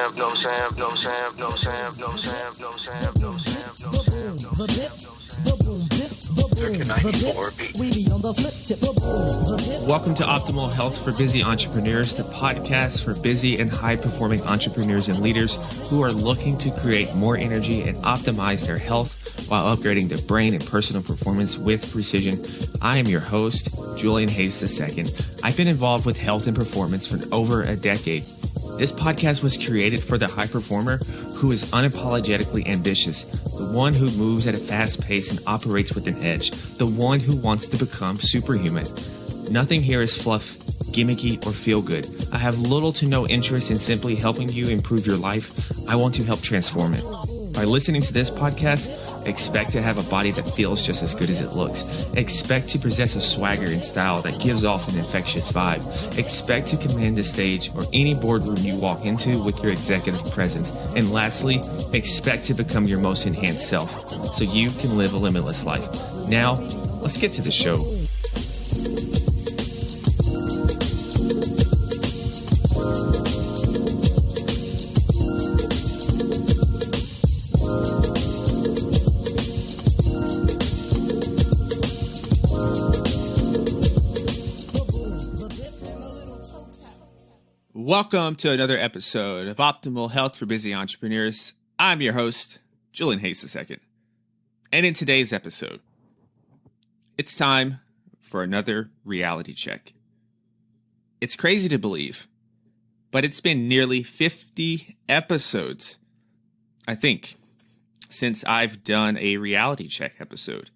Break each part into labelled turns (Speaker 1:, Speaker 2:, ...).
Speaker 1: Sam, no Sam, no Sam, no Sam, no Sam, no Sam, no Sam, no Sam, no Sam.
Speaker 2: Welcome to Optimal Health for Busy Entrepreneurs, the podcast for busy and high-performing entrepreneurs and leaders who are looking to create more energy and optimize their health while upgrading their brain and personal performance with precision. I am your host, Julian Hayes II. I've been involved with health and performance for over a decade. This podcast was created for the high performer who is unapologetically ambitious, the one who moves at a fast pace and operates with an edge, the one who wants to become superhuman. Nothing here is fluff, gimmicky, or feel good. I have little to no interest in simply helping you improve your life. I want to help transform it. By listening to this podcast, expect to have a body that feels just as good as it looks. Expect to possess a swagger and style that gives off an infectious vibe. Expect to command the stage or any boardroom you walk into with your executive presence. And lastly, expect to become your most enhanced self so you can live a limitless life. Now, let's get to the show. Welcome to another episode of Optimal Health for Busy Entrepreneurs. I'm your host, Julian Hayes II. And in today's episode, it's time for another reality check. It's crazy to believe, but it's been nearly 50 episodes, I think, since I've done a reality check episode.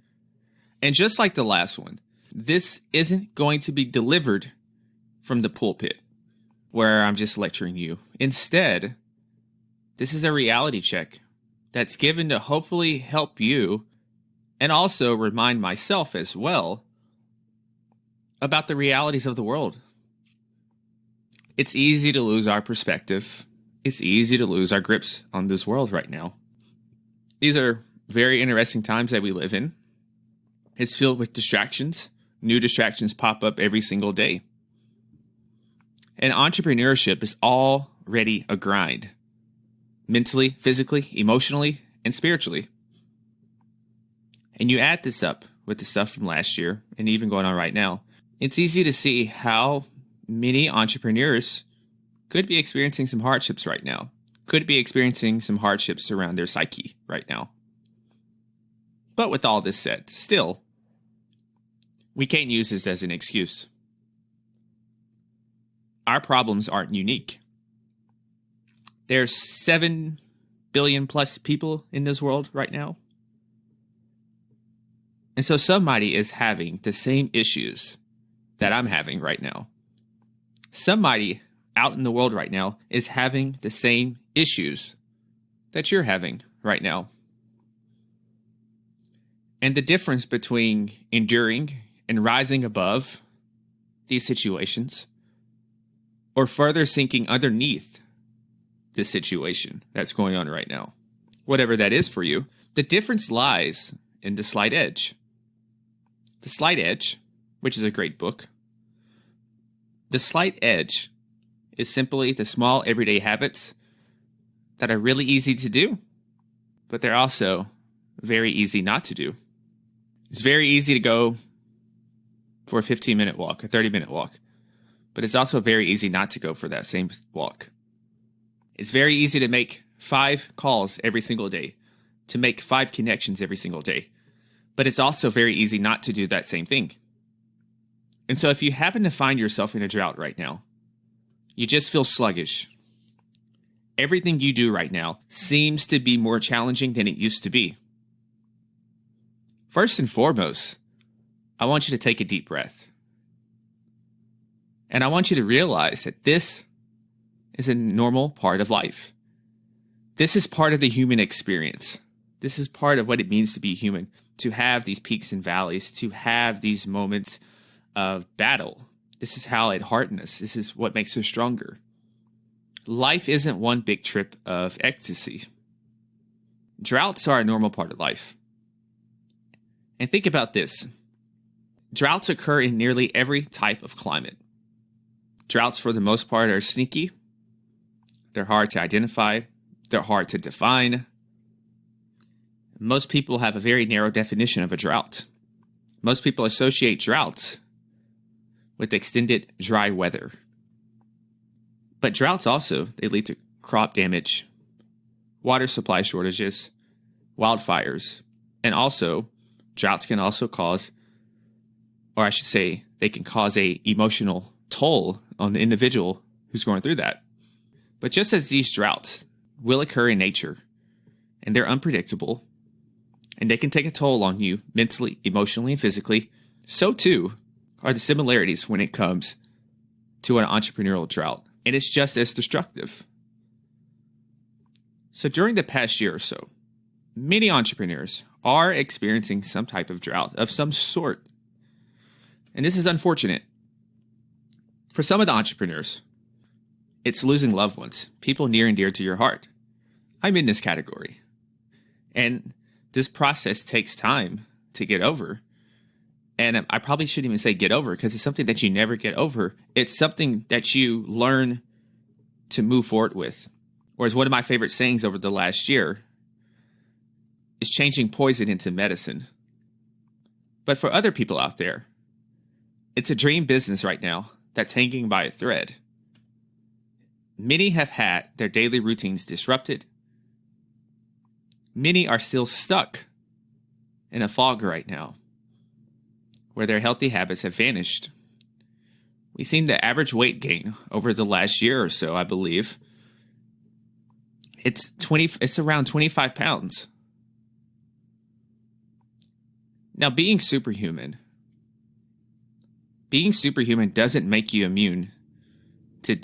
Speaker 2: And just like the last one, this isn't going to be delivered from the pulpit, where I'm just lecturing you. Instead, this is a reality check that's given to hopefully help you and also remind myself as well about the realities of the world. It's easy to lose our perspective. It's easy to lose our grips on this world right now. These are very interesting times that we live in. It's filled with distractions. New distractions pop up every single day. And entrepreneurship is already a grind. Mentally, physically, emotionally, and spiritually. And you add this up with the stuff from last year and even going on right now, it's easy to see how many entrepreneurs could be experiencing some hardships right now. Could be experiencing some hardships around their psyche right now. But with all this said, still, we can't use this as an excuse. Our problems aren't unique. There's 7 billion plus people in this world right now. And so somebody is having the same issues that I'm having right now. Somebody out in the world right now is having the same issues that you're having right now. And the difference between enduring and rising above these situations, or further sinking underneath this situation that's going on right now, whatever that is for you, the difference lies in the slight edge. The Slight Edge, which is a great book. The slight edge is simply the small everyday habits that are really easy to do, but they're also very easy not to do. It's very easy to go for a 15-minute walk, a 30-minute walk. But it's also very easy not to go for that same walk. It's very easy to make 5 calls every single day, to make 5 connections every single day. But it's also very easy not to do that same thing. And so if you happen to find yourself in a drought right now, you just feel sluggish. Everything you do right now seems to be more challenging than it used to be. First and foremost, I want you to take a deep breath. And I want you to realize that this is a normal part of life. This is part of the human experience. This is part of what it means to be human, to have these peaks and valleys, to have these moments of battle. This is how it hardens us. This is what makes us stronger. Life isn't one big trip of ecstasy. Droughts are a normal part of life. And think about this. Droughts occur in nearly every type of climate. Droughts, for the most part, are sneaky. They're hard to identify. They're hard to define. Most people have a very narrow definition of a drought. Most people associate droughts with extended dry weather. But droughts also, they lead to crop damage, water supply shortages, wildfires, and also droughts can also cause, or I should say, they can cause a emotional toll on the individual who's going through that. But just as these droughts will occur in nature, and they're unpredictable, and they can take a toll on you mentally, emotionally, and physically, so too are the similarities when it comes to an entrepreneurial drought. And it's just as destructive. So during the past year or so, many entrepreneurs are experiencing some type of drought of some sort. And this is unfortunate. For some of the entrepreneurs, it's losing loved ones, people near and dear to your heart. I'm in this category. And this process takes time to get over. And I probably shouldn't even say get over because it's something that you never get over. It's something that you learn to move forward with. Or as one of my favorite sayings over the last year is changing poison into medicine. But for other people out there, it's a dream business right now that's hanging by a thread. Many have had their daily routines disrupted. Many are still stuck in a fog right now, where their healthy habits have vanished. We've seen the average weight gain over the last year or so, I believe. It's around 25 pounds. Now, being superhuman doesn't make you immune to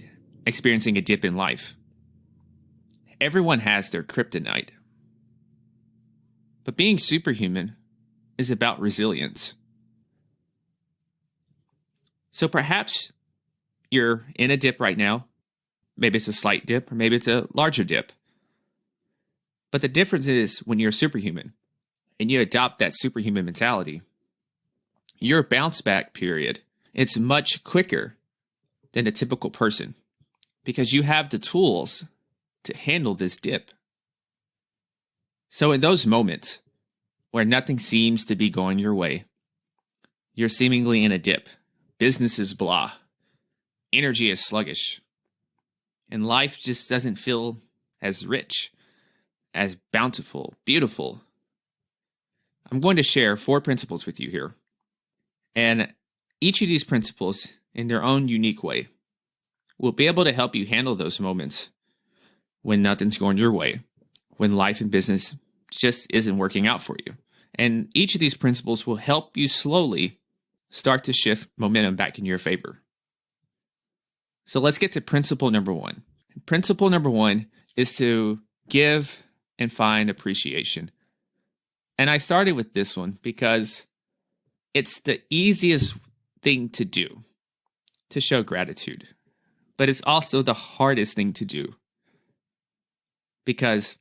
Speaker 2: experiencing a dip in life. Everyone has their kryptonite. But being superhuman is about resilience. So perhaps you're in a dip right now. Maybe it's a slight dip, or maybe it's a larger dip. But the difference is when you're superhuman and you adopt that superhuman mentality, your bounce back period, it's much quicker than a typical person because you have the tools to handle this dip. So in those moments where nothing seems to be going your way, you're seemingly in a dip, business is blah, energy is sluggish, and life just doesn't feel as rich, as bountiful, beautiful. I'm going to share 4 principles with you here. And each of these principles, in their own unique way, will be able to help you handle those moments when nothing's going your way, when life and business just isn't working out for you. And each of these principles will help you slowly start to shift momentum back in your favor. So let's get to principle number 1. Principle number 1 is to give and find appreciation. And I started with this one because it's the easiest thing to do, to show gratitude. But it's also the hardest thing to do because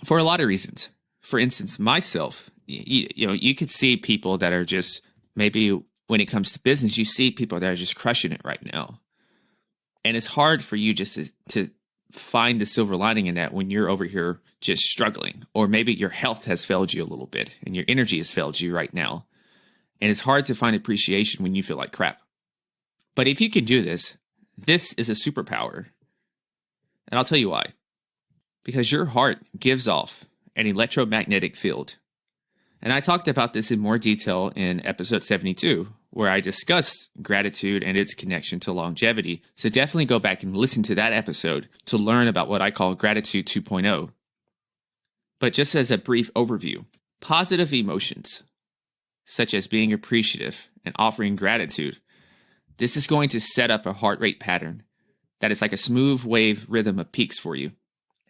Speaker 2: for a lot of reasons. For instance, myself, you could see people that are just, maybe when it comes to business, you see people that are just crushing it right now. And it's hard for you just to find the silver lining in that when you're over here just struggling. Or maybe your health has failed you a little bit and your energy has failed you right now. And it's hard to find appreciation when you feel like crap. But if you can do this, this is a superpower. And I'll tell you why. Because your heart gives off an electromagnetic field. And I talked about this in more detail in episode 72, where I discussed gratitude and its connection to longevity. So definitely go back and listen to that episode to learn about what I call Gratitude 2.0. But just as a brief overview, positive emotions, such as being appreciative and offering gratitude, this is going to set up a heart rate pattern that is like a smooth wave rhythm of peaks for you.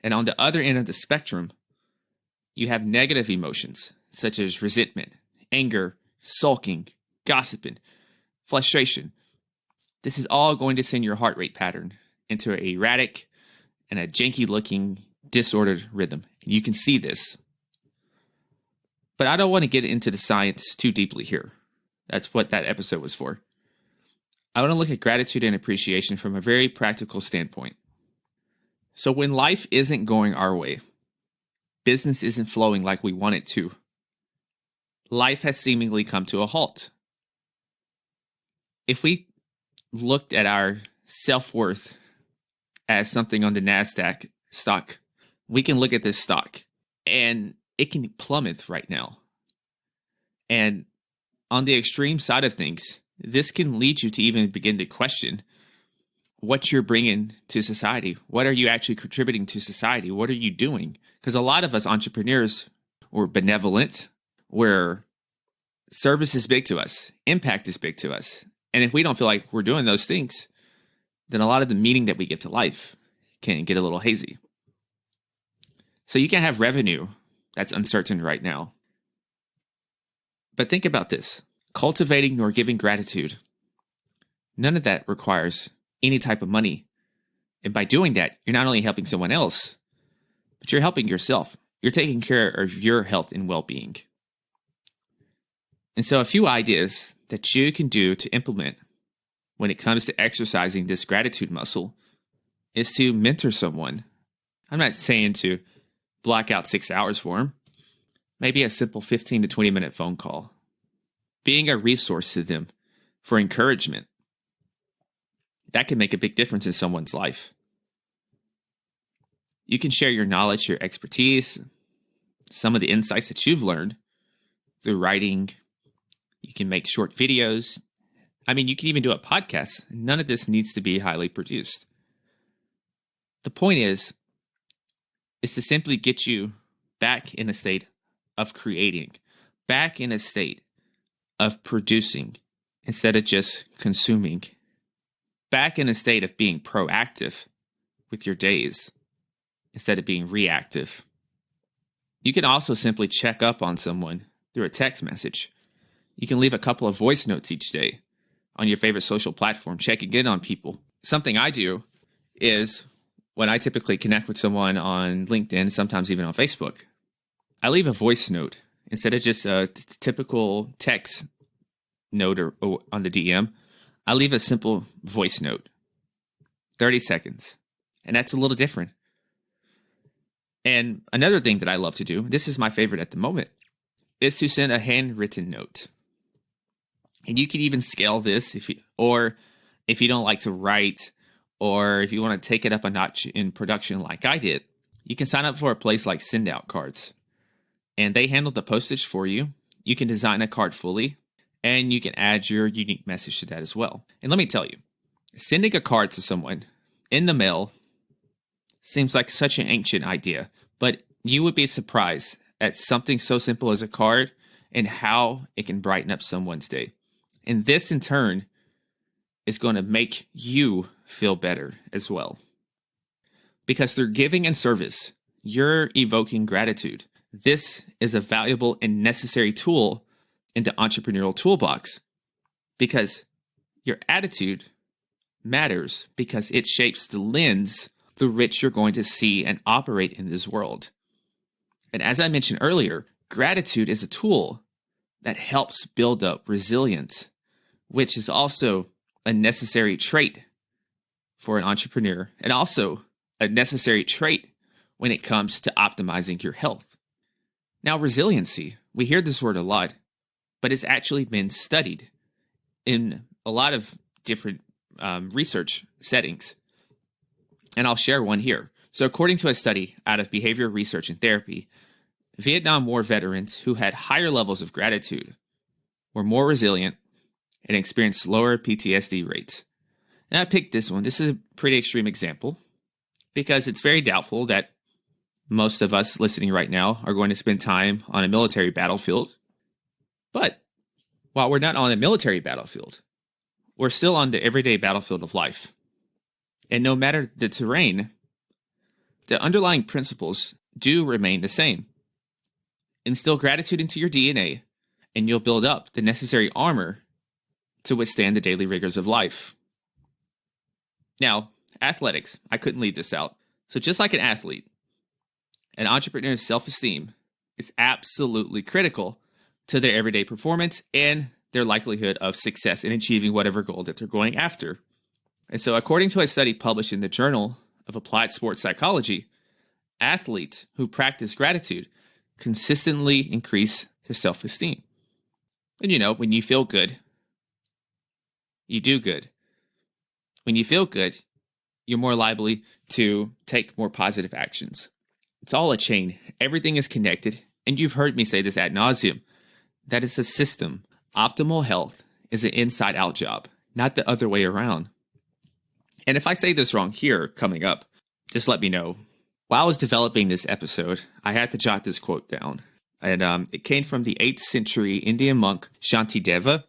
Speaker 2: And on the other end of the spectrum, you have negative emotions, such as resentment, anger, sulking, gossiping, frustration. This is all going to send your heart rate pattern into an erratic and a janky-looking, disordered rhythm. And you can see this. But I don't want to get into the science too deeply here. That's what that episode was for. I want to look at gratitude and appreciation from a very practical standpoint. So when life isn't going our way, business isn't flowing like we want it to, life has seemingly come to a halt. If we looked at our self-worth as something on the NASDAQ stock, we can look at this stock and it can plummet right now. And on the extreme side of things, this can lead you to even begin to question what you're bringing to society. What are you actually contributing to society? What are you doing? Because a lot of us entrepreneurs, we're benevolent, where service is big to us, impact is big to us. And if we don't feel like we're doing those things, then a lot of the meaning that we give to life can get a little hazy. So you can have revenue that's uncertain right now. But think about this. Cultivating nor giving gratitude, none of that requires any type of money. And by doing that, you're not only helping someone else, but you're helping yourself. You're taking care of your health and well-being. And so a few ideas that you can do to implement when it comes to exercising this gratitude muscle is to mentor someone. I'm not saying to block out 6 hours for them. Maybe a simple 15 to 20 minute phone call. Being a resource to them for encouragement. That can make a big difference in someone's life. You can share your knowledge, your expertise, some of the insights that you've learned through writing. You can make short videos. I mean, you can even do a podcast. None of this needs to be highly produced. The point is to simply get you back in a state of creating, back in a state of producing instead of just consuming, back in a state of being proactive with your days instead of being reactive. You can also simply check up on someone through a text message. You can leave a couple of voice notes each day on your favorite social platform, checking in on people. Something I do is when I typically connect with someone on LinkedIn, sometimes even on Facebook, I leave a voice note instead of just a typical text note or on the DM. I leave a simple voice note, 30 seconds, and that's a little different. And another thing that I love to do, this is my favorite at the moment, is to send a handwritten note. And you can even scale this if you don't like to write, or if you want to take it up a notch in production like I did, you can sign up for a place like Send Out Cards. And they handle the postage for you. You can design a card fully, and you can add your unique message to that as well. And let me tell you, sending a card to someone in the mail seems like such an ancient idea, but you would be surprised at something so simple as a card and how it can brighten up someone's day. And this in turn is going to make you feel better as well. Because through giving and service, you're evoking gratitude. This is a valuable and necessary tool in the entrepreneurial toolbox, because your attitude matters, because it shapes the lens through which you're going to see and operate in this world. And as I mentioned earlier, gratitude is a tool that helps build up resilience, which is also a necessary trait for an entrepreneur, and also a necessary trait when it comes to optimizing your health. Now, resiliency, we hear this word a lot, but it's actually been studied in a lot of different research settings. And I'll share one here. So according to a study out of behavior research and therapy, Vietnam War veterans who had higher levels of gratitude were more resilient and experienced lower PTSD rates. And I picked this one. This is a pretty extreme example because it's very doubtful that most of us listening right now are going to spend time on a military battlefield. But while we're not on a military battlefield, we're still on the everyday battlefield of life. And no matter the terrain, the underlying principles do remain the same. Instill gratitude into your DNA, and you'll build up the necessary armor to withstand the daily rigors of life. Now, athletics, I couldn't leave this out. So just like an athlete, an entrepreneur's self-esteem is absolutely critical to their everyday performance and their likelihood of success in achieving whatever goal that they're going after. And so according to a study published in the Journal of applied sports psychology, athletes who practice gratitude consistently increase their self-esteem. And when you feel good, you do good. When you feel good, you're more likely to take more positive actions. It's all a chain. Everything is connected. And you've heard me say this ad nauseum. That is a system. Optimal health is an inside-out job, not the other way around. And if I say this wrong here coming up, just let me know. While I was developing this episode, I had to jot this quote down. And it came from the 8th century Indian monk Shantideva.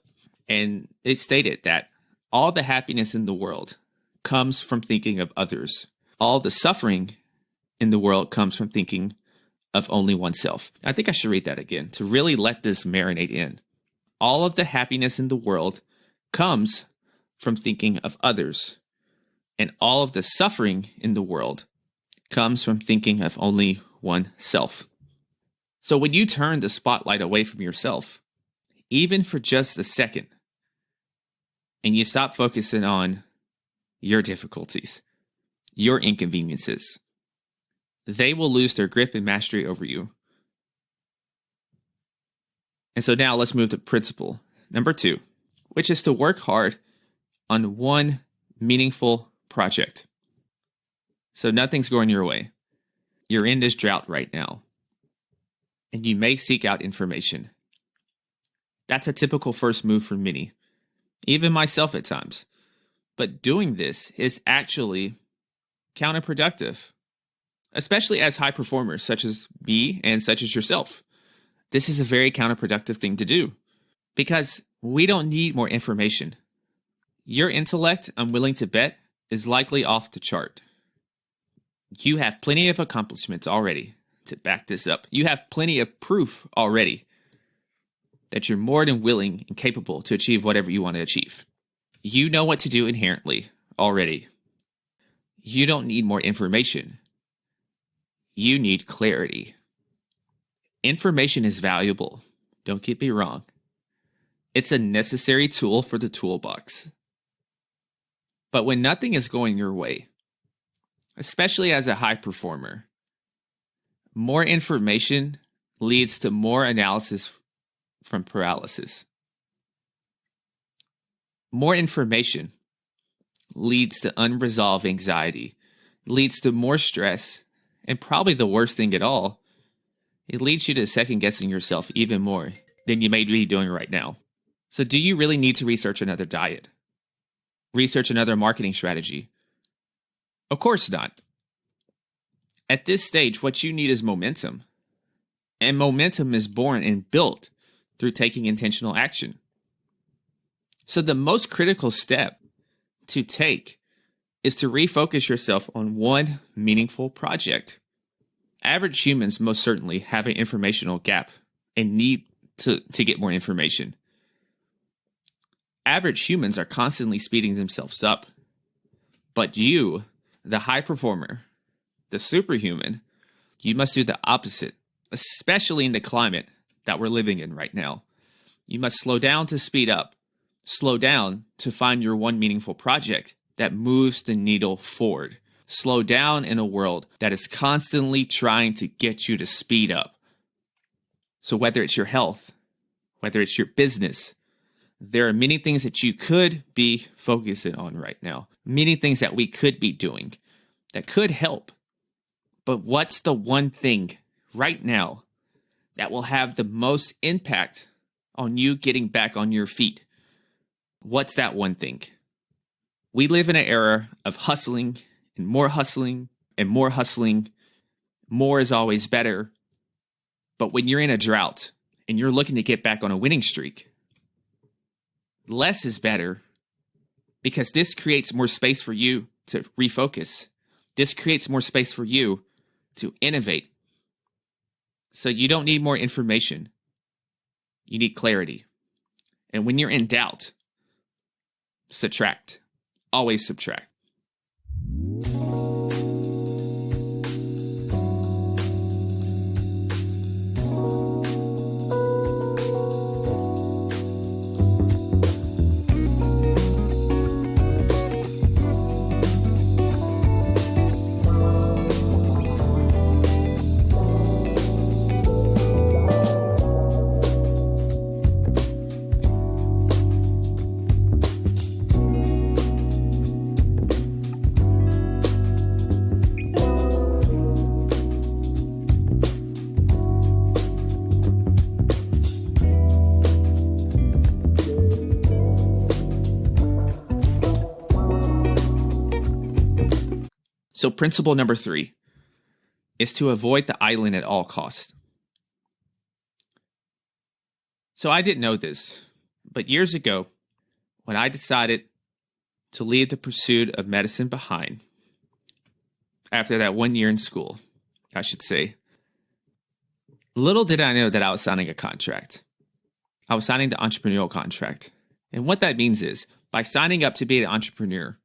Speaker 2: And it stated that all the happiness in the world comes from thinking of others. All the suffering in the world comes from thinking of only oneself. I think I should read that again to really let this marinate in. All of the happiness in the world comes from thinking of others. And all of the suffering in the world comes from thinking of only oneself. So when you turn the spotlight away from yourself, even for just a second, and you stop focusing on your difficulties, your inconveniences, they will lose their grip and mastery over you. And so now let's move to principle number 2, which is to work hard on one meaningful project. So nothing's going your way. You're in this drought right now, and you may seek out information. That's a typical first move for many, even myself at times. But doing this is actually counterproductive, especially as high performers such as me and such as yourself. This is a very counterproductive thing to do because we don't need more information. Your intellect, I'm willing to bet, is likely off the chart. You have plenty of accomplishments already to back this up. You have plenty of proof already that you're more than willing and capable to achieve whatever you want to achieve. You know what to do inherently already. You don't need more information. You need clarity. Information is valuable. Don't get me wrong. It's a necessary tool for the toolbox. But when nothing is going your way, especially as a high performer, more information leads to more analysis from paralysis. More information leads to unresolved anxiety, leads to more stress, and probably the worst thing at all, it leads you to second guessing yourself even more than you may be doing right now. So do you really need to research another diet? Research another marketing strategy? Of course not. At this stage, what you need is momentum. And momentum is born and built through taking intentional action. So the most critical step to take is to refocus yourself on one meaningful project. Average humans most certainly have an informational gap and need to get more information. Average humans are constantly speeding themselves up. But you, the high performer, the superhuman, you must do the opposite, especially in the climate that we're living in right now. You must slow down to speed up. Slow down to find your one meaningful project that moves the needle forward. Slow down in a world that is constantly trying to get you to speed up. So whether it's your health, whether it's your business, there are many things that you could be focusing on right now. Many things that we could be doing that could help. But what's the one thing right now that will have the most impact on you getting back on your feet? What's that one thing? We live in an era of hustling and more hustling and more hustling. More is always better. But when you're in a drought and you're looking to get back on a winning streak, less is better because this creates more space for you to refocus. This creates more space for you to innovate. So you don't need more information. You need clarity. And when you're in doubt, subtract. Always subtract. So principle number 3 is to avoid the island at all costs. So I didn't know this, but years ago, when I decided to leave the pursuit of medicine behind, after that 1 year in school, I should say, little did I know that I was signing a contract. I was signing the entrepreneurial contract. And what that means is, by signing up to be an entrepreneur,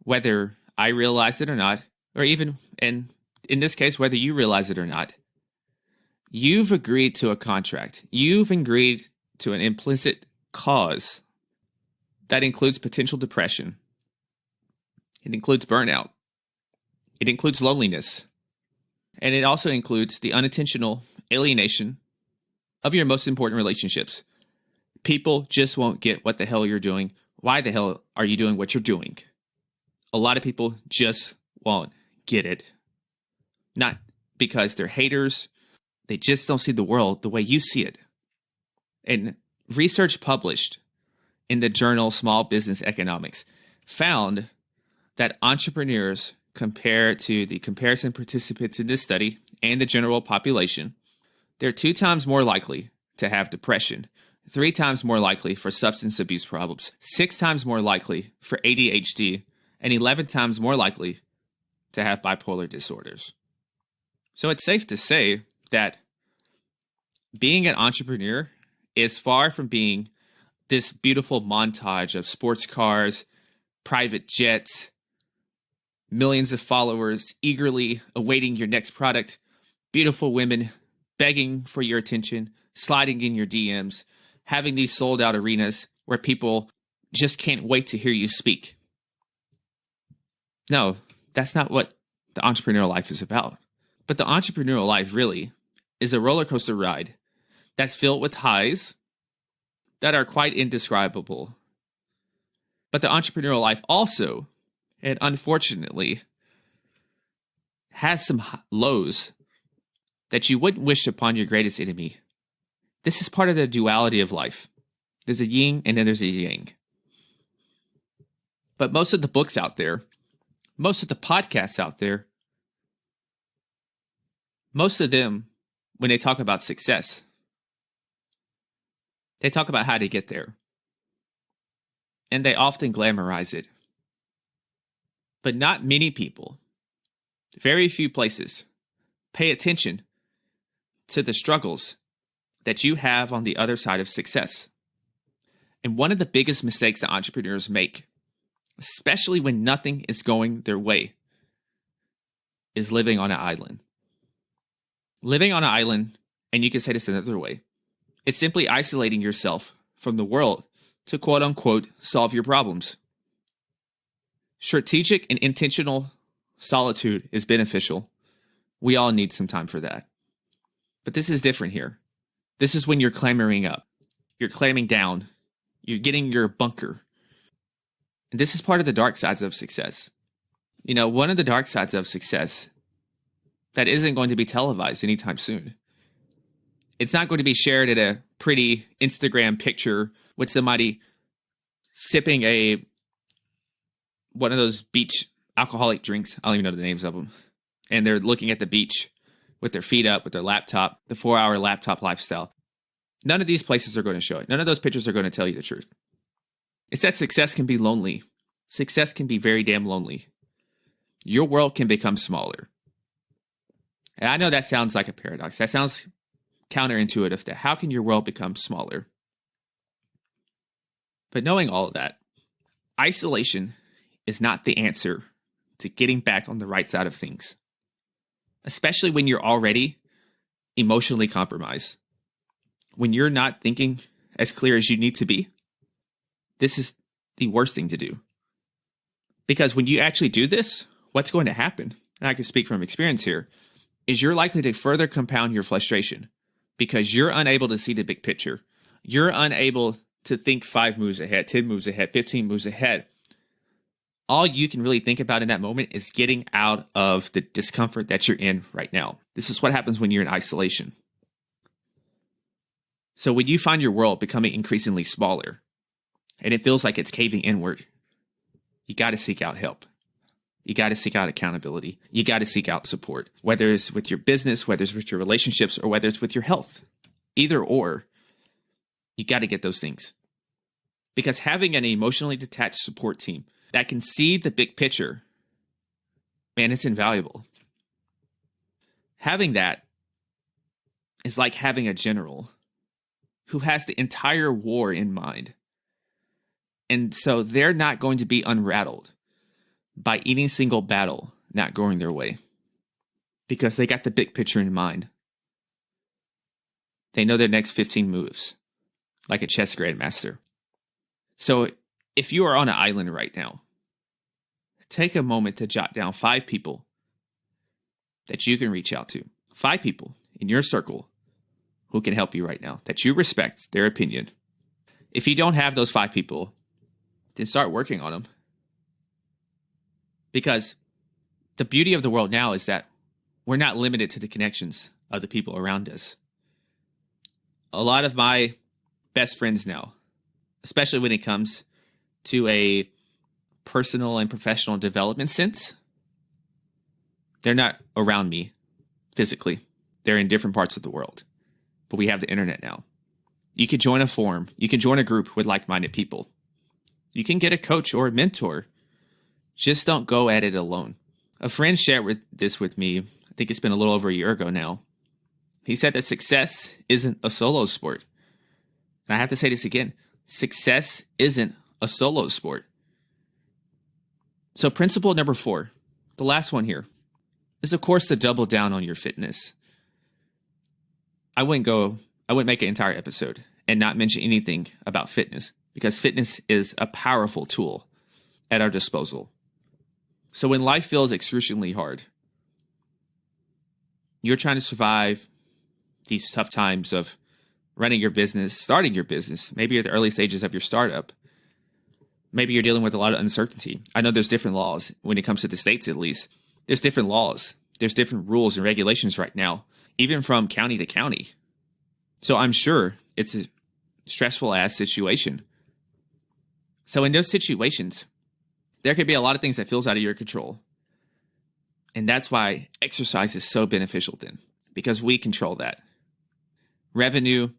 Speaker 2: whether I realize it or not, or even, and in this case, whether you realize it or not, you've agreed to a contract. You've agreed to an implicit cause that includes potential depression. It includes burnout. It includes loneliness. And it also includes the unintentional alienation of your most important relationships. People just won't get what the hell you're doing. Why the hell are you doing what you're doing? A lot of people just won't get it. Not because they're haters. They just don't see the world the way you see it. And research published in the journal Small Business Economics found that entrepreneurs, compared to the comparison participants in this study and the general population, they're 2 times more likely to have depression, 3 times more likely for substance abuse problems, 6 times more likely for ADHD, and 11 times more likely to have bipolar disorders. So it's safe to say that being an entrepreneur is far from being this beautiful montage of sports cars, private jets, millions of followers eagerly awaiting your next product, beautiful women begging for your attention, sliding in your DMs, having these sold out arenas where people just can't wait to hear you speak. No, that's not what the entrepreneurial life is about. But the entrepreneurial life really is a roller coaster ride that's filled with highs that are quite indescribable. But the entrepreneurial life also, and unfortunately, has some lows that you wouldn't wish upon your greatest enemy. This is part of the duality of life. There's a yin and then there's a yang. But most of the books out there, most of the podcasts out there, most of them, when they talk about success, they talk about how to get there. And they often glamorize it. But not many people, very few places, pay attention to the struggles that you have on the other side of success. And one of the biggest mistakes that entrepreneurs make, especially when nothing is going their way, is living on an island. Living on an island, and you can say this another way, it's simply isolating yourself from the world to quote unquote solve your problems. Strategic and intentional solitude is beneficial. We all need some time for that. But this is different here. This is when you're clambering up, you're clamming down, you're getting your bunker. And this is part of the dark sides of success. You know, one of the dark sides of success that isn't going to be televised anytime soon. It's not going to be shared at a pretty Instagram picture with somebody sipping one of those beach alcoholic drinks. I don't even know the names of them. And they're looking at the beach with their feet up, with their laptop, the 4-hour laptop lifestyle. None of these places are going to show it. None of those pictures are going to tell you the truth. It's that success can be lonely. Success can be very damn lonely. Your world can become smaller. And I know that sounds like a paradox. That sounds counterintuitive, that how can your world become smaller? But knowing all of that, isolation is not the answer to getting back on the right side of things, especially when you're already emotionally compromised. When you're not thinking as clear as you need to be, this is the worst thing to do. Because when you actually do this, what's going to happen, and I can speak from experience here, is you're likely to further compound your frustration because you're unable to see the big picture. You're unable to think 5 moves ahead, 10 moves ahead, 15 moves ahead. All you can really think about in that moment is getting out of the discomfort that you're in right now. This is what happens when you're in isolation. So when you find your world becoming increasingly smaller and it feels like it's caving inward, you got to seek out help. You got to seek out accountability. You got to seek out support, whether it's with your business, whether it's with your relationships, or whether it's with your health. Either or, you got to get those things. Because having an emotionally detached support team that can see the big picture, man, it's invaluable. Having that is like having a general who has the entire war in mind. And so they're not going to be unrattled by any single battle not going their way because they got the big picture in mind. They know their next 15 moves like a chess grandmaster. So if you are on an island right now, take a moment to jot down 5 people that you can reach out to. 5 people in your circle who can help you right now, that you respect their opinion. If you don't have those 5 people, then start working on them. Because the beauty of the world now is that we're not limited to the connections of the people around us. A lot of my best friends now, especially when it comes to a personal and professional development sense, they're not around me physically. They're in different parts of the world. But we have the internet now. You can join a forum. You can join a group with like-minded people. You can get a coach or a mentor. Just don't go at it alone. A friend shared this with me. I think it's been a little over a year ago now. He said that success isn't a solo sport. And I have to say this again. Success isn't a solo sport. So principle number 4, the last one here, is of course to double down on your fitness. I wouldn't make an entire episode and not mention anything about fitness because fitness is a powerful tool at our disposal. So when life feels excruciatingly hard, you're trying to survive these tough times of running your business, starting your business. Maybe you're at the early stages of your startup. Maybe you're dealing with a lot of uncertainty. I know there's different laws when it comes to the states, at least. There's different laws. There's different rules and regulations right now, even from county to county. So I'm sure it's a stressful ass situation. So in those situations, there could be a lot of things that feels out of your control. And that's why exercise is so beneficial then, because we control that. Revenue,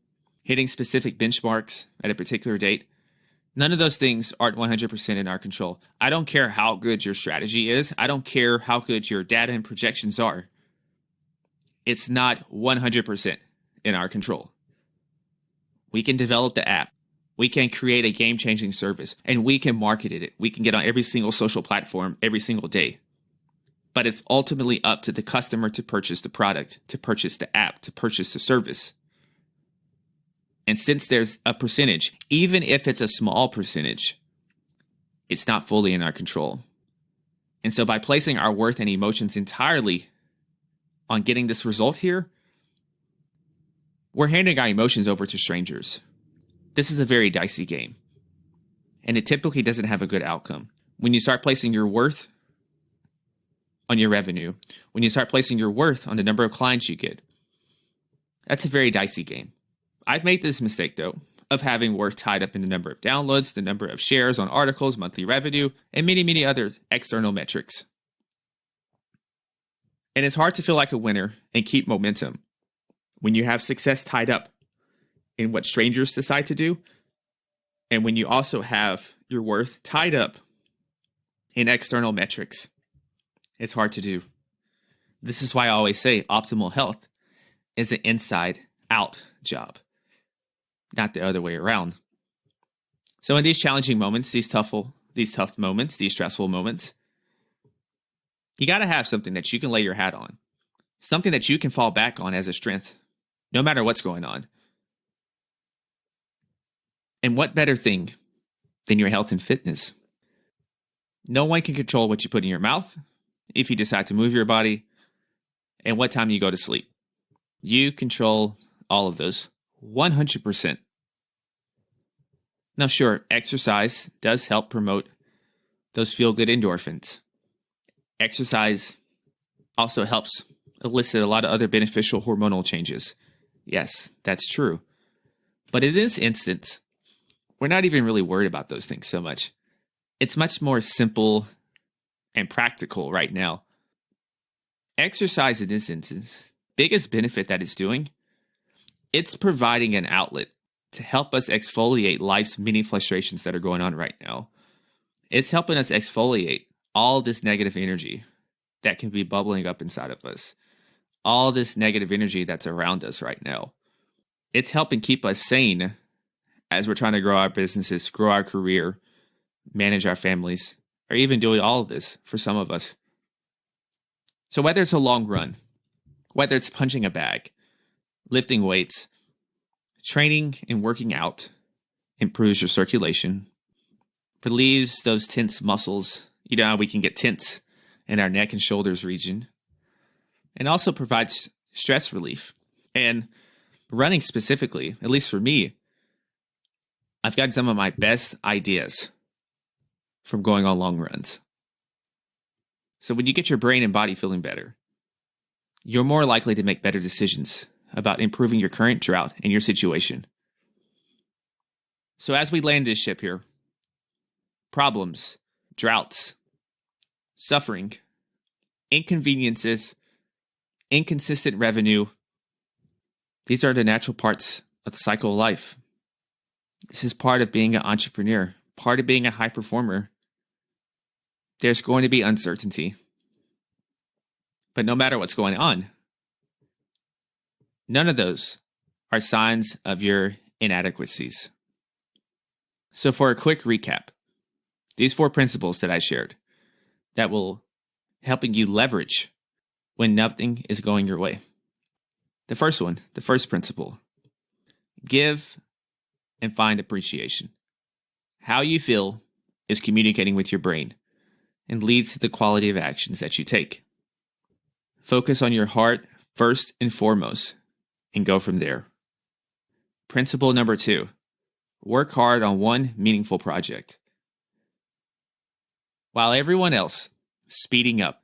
Speaker 2: hitting specific benchmarks at a particular date, none of those things aren't 100% in our control. I don't care how good your strategy is. I don't care how good your data and projections are. It's not 100% in our control. We can develop the app. We can create a game-changing service, and we can market it. We can get on every single social platform every single day. But it's ultimately up to the customer to purchase the product, to purchase the app, to purchase the service. And since there's a percentage, even if it's a small percentage, it's not fully in our control. And so by placing our worth and emotions entirely on getting this result here, we're handing our emotions over to strangers. This is a very dicey game, and it typically doesn't have a good outcome. When you start placing your worth on your revenue, when you start placing your worth on the number of clients you get, that's a very dicey game. I've made this mistake, though, of having worth tied up in the number of downloads, the number of shares on articles, monthly revenue, and many, many other external metrics. And it's hard to feel like a winner and keep momentum when you have success tied up in what strangers decide to do, and when you also have your worth tied up in external metrics. It's hard to do. This is why I always say optimal health is an inside-out job, not the other way around. So in these challenging moments, these tough moments, these stressful moments, you got to have something that you can lay your hat on, something that you can fall back on as a strength, no matter what's going on. And what better thing than your health and fitness? No one can control what you put in your mouth, if you decide to move your body, and what time you go to sleep. You control all of those 100%. Now, sure, exercise does help promote those feel-good endorphins. Exercise also helps elicit a lot of other beneficial hormonal changes. Yes, that's true. But in this instance, we're not even really worried about those things so much. It's much more simple and practical right now. Exercise in this instance, biggest benefit that it's doing, it's providing an outlet to help us exfoliate life's many frustrations that are going on right now. It's helping us exfoliate all this negative energy that can be bubbling up inside of us, all this negative energy that's around us right now. It's helping keep us sane as we're trying to grow our businesses, grow our career, manage our families, or even doing all of this for some of us. So whether it's a long run, whether it's punching a bag, lifting weights, training and working out improves your circulation, relieves those tense muscles. You know how we can get tense in our neck and shoulders region, and also provides stress relief. And running specifically, at least for me, I've gotten some of my best ideas from going on long runs. So when you get your brain and body feeling better, you're more likely to make better decisions about improving your current drought and your situation. So as we land this ship here, problems, droughts, suffering, inconveniences, inconsistent revenue, these are the natural parts of the cycle of life. This is part of being an entrepreneur, part of being a high performer. There's going to be uncertainty. But no matter what's going on, none of those are signs of your inadequacies. So for a quick recap, these 4 principles that I shared that will helping you leverage when nothing is going your way. The first one, the first principle, give and find appreciation. How you feel is communicating with your brain and leads to the quality of actions that you take. Focus on your heart first and foremost and go from there. Principle number 2, work hard on one meaningful project. While everyone else speeding up,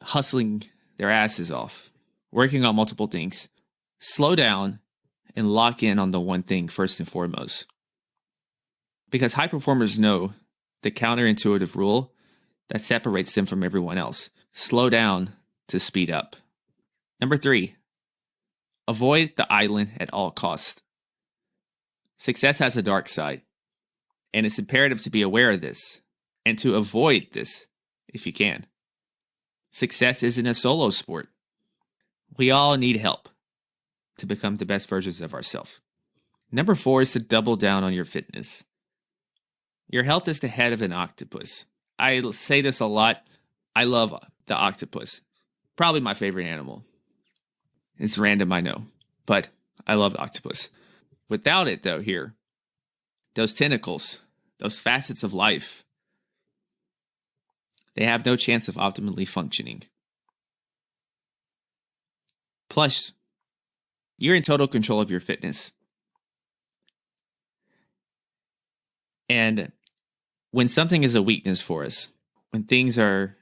Speaker 2: hustling their asses off, working on multiple things, slow down and lock in on the one thing first and foremost. Because high performers know the counterintuitive rule that separates them from everyone else. Slow down to speed up. Number 3, avoid the island at all costs. Success has a dark side, and it's imperative to be aware of this and to avoid this if you can. Success isn't a solo sport. We all need help to become the best versions of ourselves. Number 4 is to double down on your fitness. Your health is the head of an octopus. I say this a lot. I love the octopus. Probably my favorite animal. It's random, I know, but I love the octopus. Without it, though, here, those tentacles, those facets of life, they have no chance of optimally functioning. Plus, you're in total control of your fitness. And when something is a weakness for us, when things are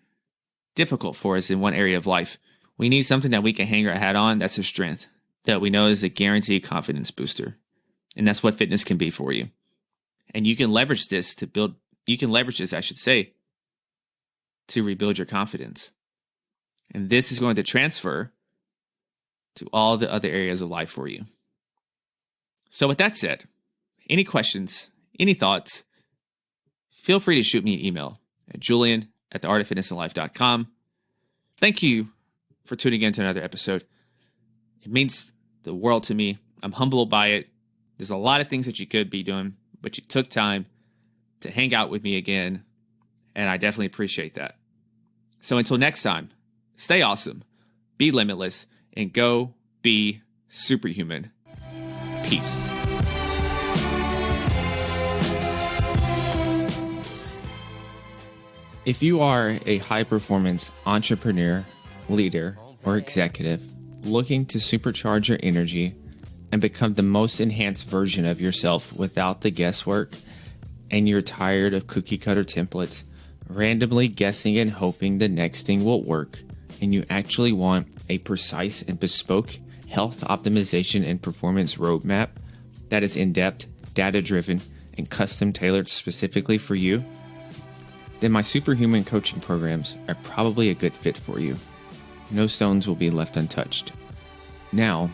Speaker 2: difficult for us in one area of life, we need something that we can hang our hat on that's a strength, that we know is a guaranteed confidence booster. And that's what fitness can be for you. And you can leverage this to build, to rebuild your confidence. And this is going to transfer to all the other areas of life for you. So with that said, any questions, any thoughts, feel free to shoot me an email at julian@theartoffitnessandlife.com. Thank you for tuning in to another episode. It means the world to me. I'm humbled by it. There's a lot of things that you could be doing, but you took time to hang out with me again, and I definitely appreciate that. So until next time, stay awesome, be limitless, and go be superhuman. Peace. If you are a high-performance entrepreneur, leader, or executive looking to supercharge your energy and become the most enhanced version of yourself without the guesswork, and you're tired of cookie-cutter templates, randomly guessing and hoping the next thing will work, and you actually want a precise and bespoke health optimization and performance roadmap that is in-depth, data-driven, and custom-tailored specifically for you, then my superhuman coaching programs are probably a good fit for you. No stones will be left untouched. Now,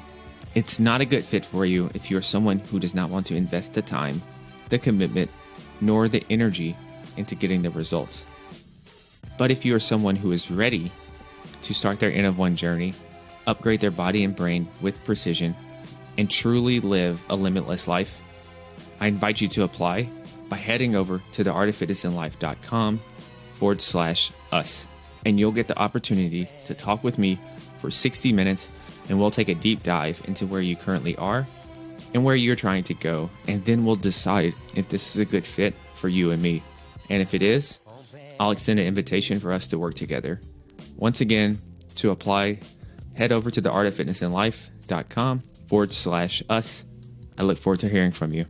Speaker 2: it's not a good fit for you if you're someone who does not want to invest the time, the commitment, nor the energy into getting the results. But if you are someone who is ready to start their N of One journey, upgrade their body and brain with precision, and truly live a limitless life, I invite you to apply by heading over to theartofitnessandlife.com/us, and you'll get the opportunity to talk with me for 60 minutes, and we'll take a deep dive into where you currently are and where you're trying to go, and then we'll decide if this is a good fit for you and me. And if it is, I'll extend an invitation for us to work together. Once again, to apply, head over to theartofitnessandlife.com/us. I look forward to hearing from you.